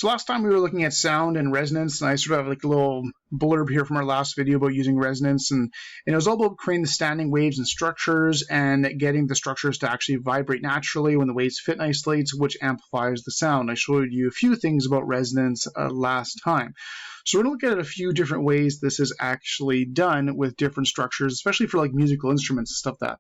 So last time we were looking at sound and resonance, and I sort of have like a little blurb here from our last video about using resonance, and it was all about creating the standing waves and structures and getting the structures to actually vibrate naturally when the waves fit nicely, which amplifies the sound. I showed you a few things about resonance last time. So we're going to look at a few different ways this is actually done with different structures, especially for like musical instruments and stuff like that.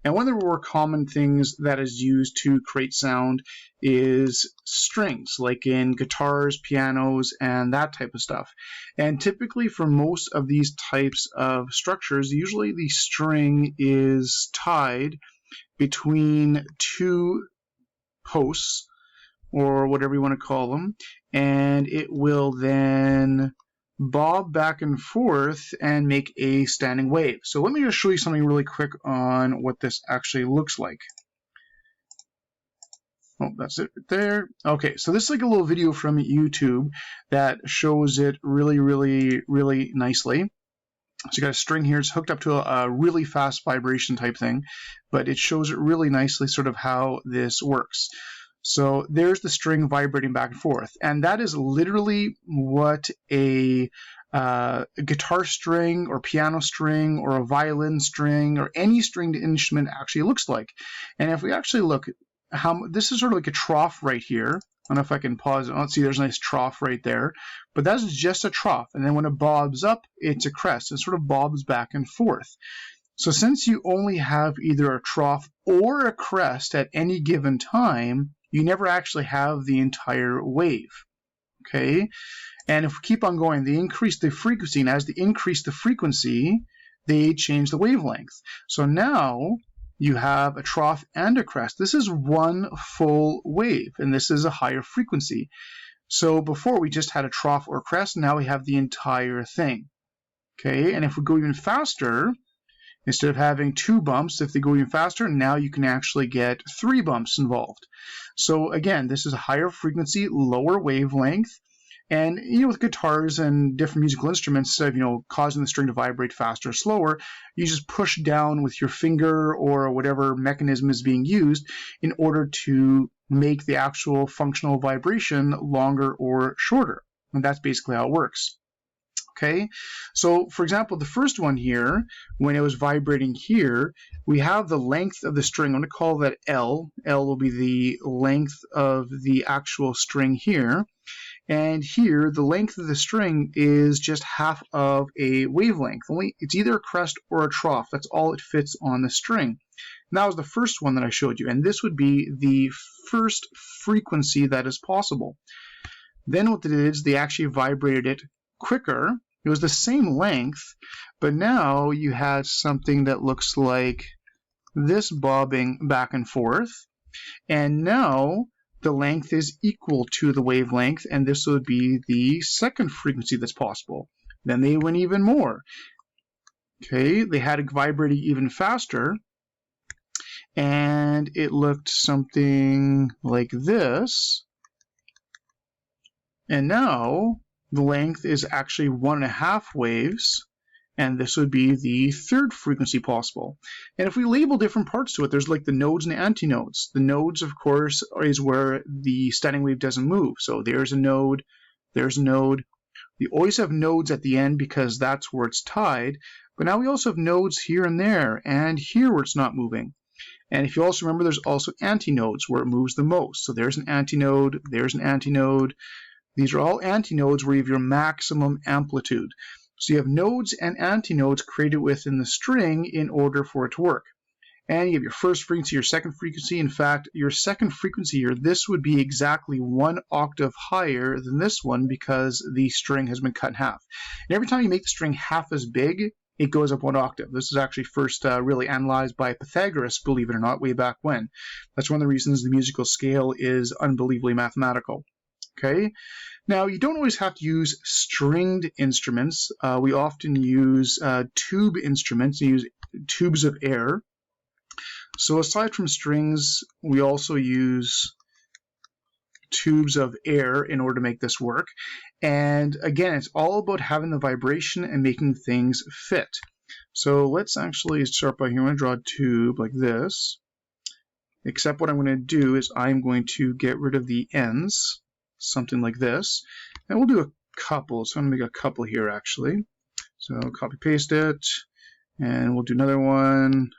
And one of the more common things that is used to create sound is strings, like in guitars, pianos, and that type of stuff. And typically for most of these types of structures, usually the string is tied between two posts, or whatever you want to call them, and it will then bob back and forth and make a standing wave. So let me just show you something really quick on what this actually looks like. Oh, that's it right there. Okay, so this is like a little video from YouTube that shows it really nicely. So you got a string here, it's hooked up to a really fast vibration type thing, but it shows it really nicely sort of how this works. So there's the string vibrating back and forth, and that is literally what a guitar string or piano string or a violin string or any stringed instrument actually looks like. And if we actually look, this is sort of like a trough right here. I don't know if I can pause it. Let's see, there's a nice trough right there, but that's just a trough. And then when it bobs up, it's a crest. It sort of bobs back and forth. So since you only have either a trough or a crest at any given time, you never actually have the entire wave, okay? And if we keep on going, they increase the frequency, and as they increase the frequency, they change the wavelength. So now you have a trough and a crest. This is one full wave, and this is a higher frequency. So before we just had a trough or crest, now we have the entire thing, okay? And if we go even faster, instead of having 2 bumps, if they go even faster, now you can actually get 3 bumps involved. So again, this is a higher frequency, lower wavelength, and with guitars and different musical instruments, instead of causing the string to vibrate faster or slower, you just push down with your finger or whatever mechanism is being used in order to make the actual functional vibration longer or shorter. And that's basically how it works. Okay, so for example, the first one here, when it was vibrating here, we have the length of the string. I'm going to call that L. L will be the length of the actual string here. And here, the length of the string is just half of a wavelength. It's either a crest or a trough. That's all it fits on the string. And that was the first one that I showed you. And this would be the first frequency that is possible. Then what they did is they actually vibrated it quicker. It was the same length, but now you had something that looks like this bobbing back and forth, and now the length is equal to the wavelength, and this would be the second frequency that's possible. Then they went even more. Okay, they had it vibrating even faster, and it looked something like this, and now the length is actually 1.5 waves, and this would be the third frequency possible. And if we label different parts to it, there's like the nodes and the antinodes. The nodes, of course, is where the standing wave doesn't move. So there's a node, there's a node. We always have nodes at the end because that's where it's tied, but now we also have nodes here and there, and here where it's not moving. And if you also remember, there's also antinodes where it moves the most. So there's an antinode, there's an antinode. These are all antinodes where you have your maximum amplitude. So you have nodes and antinodes created within the string in order for it to work. And you have your first frequency, your second frequency. In fact, your second frequency here, this would be exactly 1 octave higher than this one because the string has been cut in half. And every time you make the string half as big, it goes up 1 octave. This is actually first really analyzed by Pythagoras, believe it or not, way back when. That's one of the reasons the musical scale is unbelievably mathematical. Okay, now you don't always have to use stringed instruments. We often use tube instruments, use tubes of air. So aside from strings, we also use tubes of air in order to make this work. And again, it's all about having the vibration and making things fit. So let's actually start by here. I'm going to draw a tube like this. Except what I'm going to do is I'm going to get rid of the ends. something like this. And we'll do a couple. So I'm going to make a couple here actually. So copy paste it, and we'll do another one.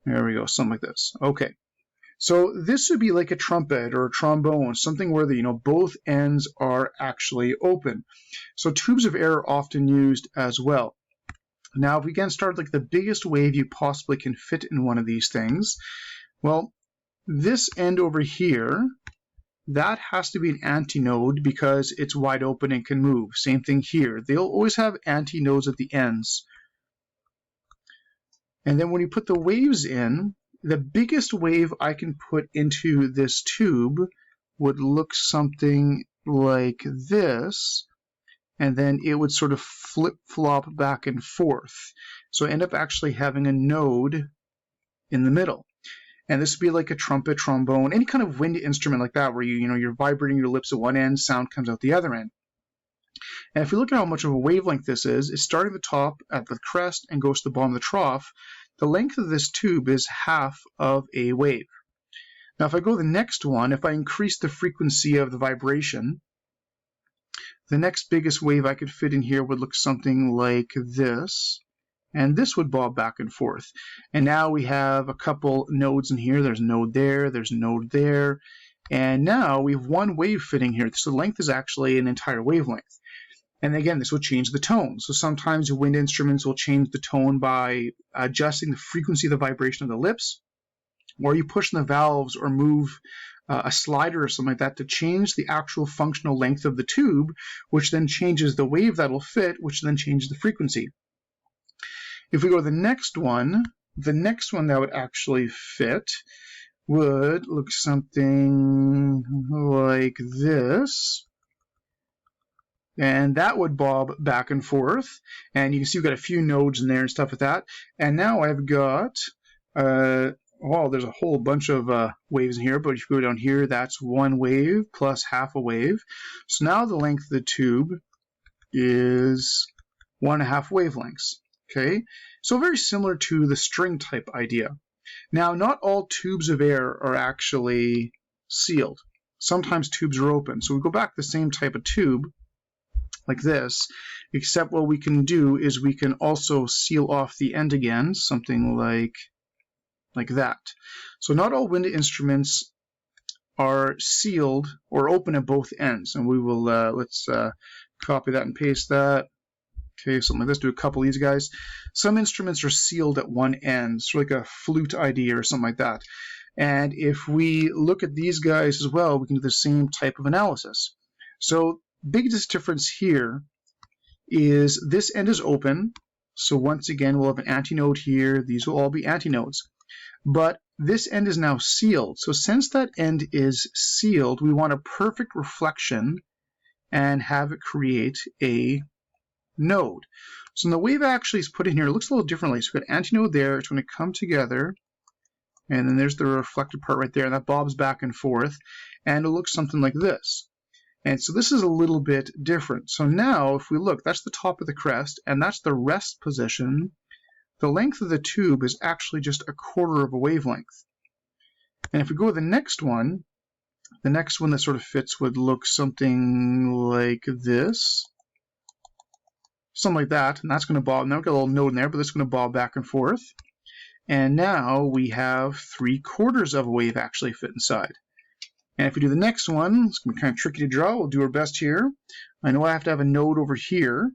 There we go, something like this. Okay. So this would be like a trumpet or a trombone, something where both ends are actually open. So tubes of air are often used as well. Now, if we can start like the biggest wave you possibly can fit in one of these things, well, this end over here, that has to be an antinode because it's wide open and can move. Same thing here. They'll always have antinodes at the ends. And then when you put the waves in, the biggest wave I can put into this tube would look something like this, and then it would sort of flip-flop back and forth. So I end up actually having a node in the middle. And this would be like a trumpet, trombone, any kind of wind instrument like that where you're vibrating your lips at one end, sound comes out the other end. And if you look at how much of a wavelength this is, it's starting at the top at the crest and goes to the bottom of the trough. The length of this tube is half of a wave. Now if I go to the next one, if I increase the frequency of the vibration, the next biggest wave I could fit in here would look something like this. And this would bob back and forth. And now we have a couple nodes in here. There's a node there, there's a node there. And now we have one wave fitting here. So the length is actually an entire wavelength. And again, this will change the tone. So sometimes wind instruments will change the tone by adjusting the frequency of the vibration of the lips, or you push the valves or move a slider or something like that to change the actual functional length of the tube, which then changes the wave that will fit, which then changes the frequency. If we go to the next one that would actually fit would look something like this. And that would bob back and forth. And you can see we've got a few nodes in there and stuff like that. And now I've got, well, there's a whole bunch of waves in here, but if you go down here, that's one wave plus half a wave. So now the length of the tube is 1.5 wavelengths. Okay, so very similar to the string type idea. Now, not all tubes of air are actually sealed. Sometimes tubes are open. So we go back to the same type of tube, like this, except what we can do is we can also seal off the end again, something like that. So not all wind instruments are sealed or open at both ends, and we will let's copy that and paste that. Okay, something like this. Do a couple of these guys. Some instruments are sealed at one end, so like a flute idea or something like that. And if we look at these guys as well, we can do the same type of analysis. So biggest difference here is this end is open. So once again, we'll have an antinode here. These will all be antinodes. But this end is now sealed. So since that end is sealed, we want a perfect reflection and have it create a node. So the wave actually is put in here. It looks a little differently. So we've got antinode there. It's going to come together. And then there's the reflected part right there. And that bobs back and forth. And it looks something like this. And so this is a little bit different. So now if we look, that's the top of the crest, and that's the rest position. The length of the tube is actually just 1/4 of a wavelength. And if we go to the next one that sort of fits would look something like this. Something like that, and that's going to bob. Now we've got a little node in there, but it's going to bob back and forth. And now we have 3/4 of a wave actually fit inside. And if we do the next one, it's going to be kind of tricky to draw. We'll do our best here. I know I have to have a node over here,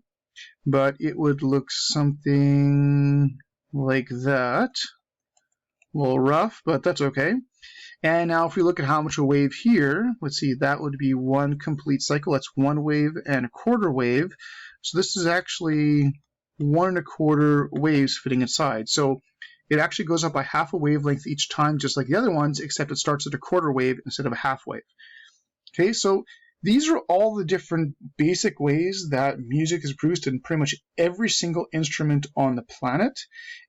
but it would look something like that. A little rough, but that's okay. And now if we look at how much a wave here, let's see, that would be one complete cycle. That's one wave and 1/4 wave. So this is actually 1 1/4 waves fitting inside. So it actually goes up by half a wavelength each time, just like the other ones, except it starts at 1/4 wave instead of a half wave. Okay, so these are all the different basic ways that music is produced in pretty much every single instrument on the planet.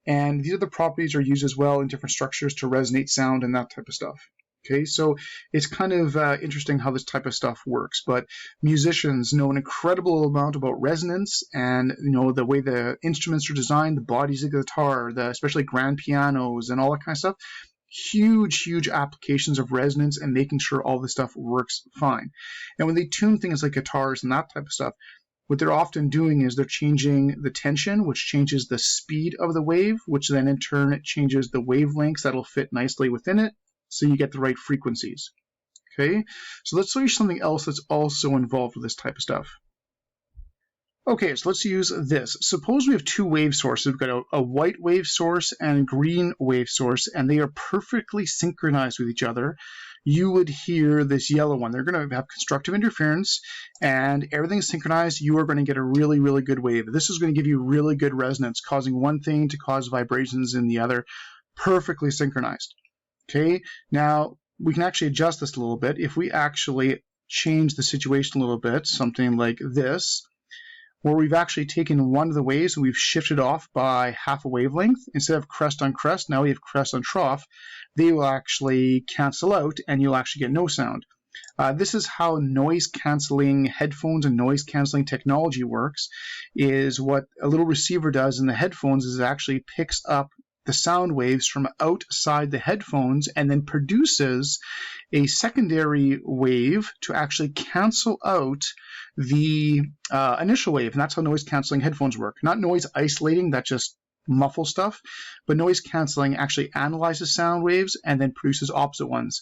And these are the properties are used as well in different structures to resonate sound and that type of stuff. Okay, so it's kind of interesting how this type of stuff works, but musicians know an incredible amount about resonance and the way the instruments are designed, the bodies of the guitar, especially grand pianos and all that kind of stuff. huge applications of resonance and making sure all this stuff works fine. And when they tune things like guitars and that type of stuff, what they're often doing is they're changing the tension, which changes the speed of the wave, which then in turn changes the wavelengths that'll fit nicely within it, so you get the right frequencies. Okay, so let's show you something else that's also involved with this type of stuff. Okay, so let's use this. Suppose we have two wave sources. We've got a white wave source and a green wave source, and they are perfectly synchronized with each other. You would hear this yellow one. They're going to have constructive interference, and everything's synchronized. You are going to get a really good wave. This is going to give you really good resonance, causing one thing to cause vibrations in the other, perfectly synchronized. Okay, now we can actually adjust this a little bit. If we actually change the situation a little bit, something like this, where we've actually taken one of the waves and we've shifted off by half a wavelength. Instead of crest on crest, now we have crest on trough. They will actually cancel out and you'll actually get no sound. This is how noise canceling headphones and noise canceling technology works, is what a little receiver does in the headphones is it actually picks up the sound waves from outside the headphones and then produces a secondary wave to actually cancel out the initial wave. And that's how noise canceling headphones work. Not noise isolating, that just muffles stuff, but noise canceling actually analyzes sound waves and then produces opposite ones.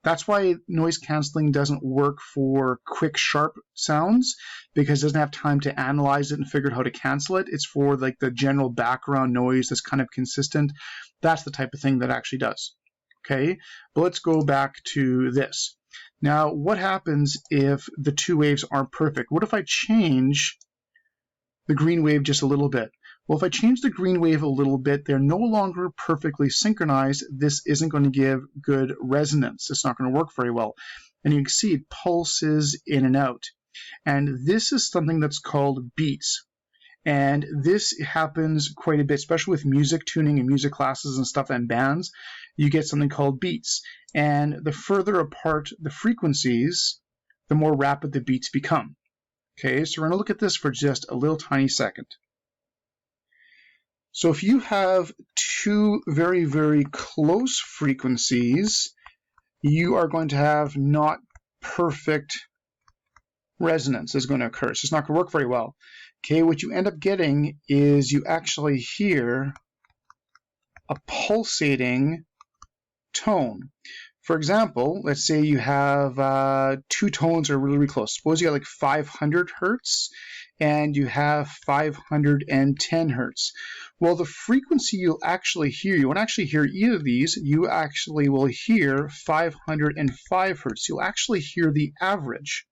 That's why noise canceling doesn't work for quick, sharp sounds, because it doesn't have time to analyze it and figure out how to cancel it. It's for like the general background noise that's kind of consistent. That's the type of thing that actually does. Okay, but let's go back to this. Now, what happens if the two waves aren't perfect? What if I change the green wave just a little bit? Well, if I change the green wave a little bit, they're no longer perfectly synchronized. This isn't going to give good resonance. It's not going to work very well. And you can see it pulses in and out. And this is something that's called beats. And this happens quite a bit, especially with music tuning and music classes and stuff and bands. You get something called beats. And the further apart the frequencies, the more rapid the beats become. Okay, so we're going to look at this for just a little tiny second. So if you have two very close frequencies, you are going to have not perfect resonance is going to occur. So it's not going to work very well. Okay, what you end up getting is you actually hear a pulsating tone. For example, let's say you have two tones are really close. Suppose you have like 500 hertz and you have 510 hertz. Well, the frequency you'll actually hear, you won't actually hear either of these, you actually will hear 505 hertz. You'll actually hear the average,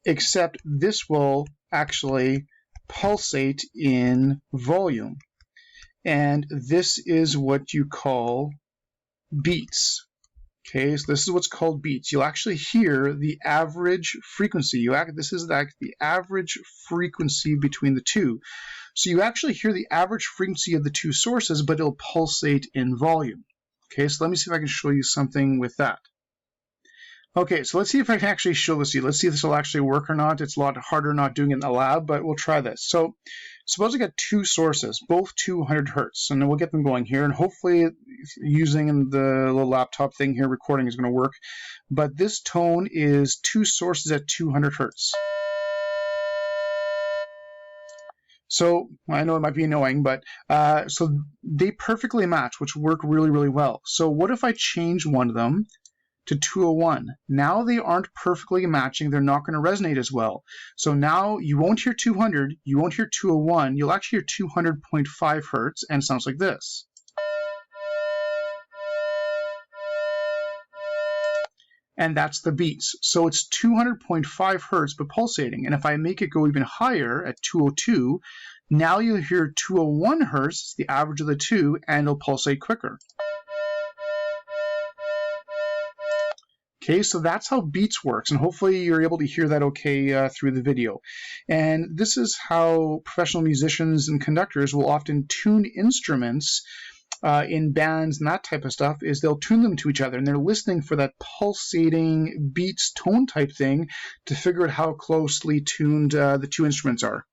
except this will actually pulsate in volume. And this is what you call beats. Okay, so this is what's called beats. You'll actually hear the average frequency. This is the average frequency between the two. So you actually hear the average frequency of the two sources, but it'll pulsate in volume. Okay, so let me see if I can show you something with that. Okay, so let's see if I can actually show this to you. Let's see if this will actually work or not. It's a lot harder not doing it in the lab, but we'll try this. So suppose I got two sources, both 200 hertz, and then we'll get them going here, and hopefully using the little laptop thing here, recording is going to work. But this tone is two sources at 200 hertz. So I know it might be annoying, but so they perfectly match, which work really well. So what if I change one of them to 201? Now they aren't perfectly matching. They're not going to resonate as well. So now you won't hear 200, you won't hear 201, you'll actually hear 200.5 hertz, and it sounds like this. And that's the beats. So it's 200.5 hertz but pulsating. And if I make it go even higher at 202, now you'll hear 201 hertz, the average of the two, and it'll pulsate quicker. Okay, so that's how beats works, and hopefully you're able to hear that okay through the video. And this is how professional musicians and conductors will often tune instruments in bands and that type of stuff, is they'll tune them to each other, and they're listening for that pulsating beats tone type thing to figure out how closely tuned the two instruments are.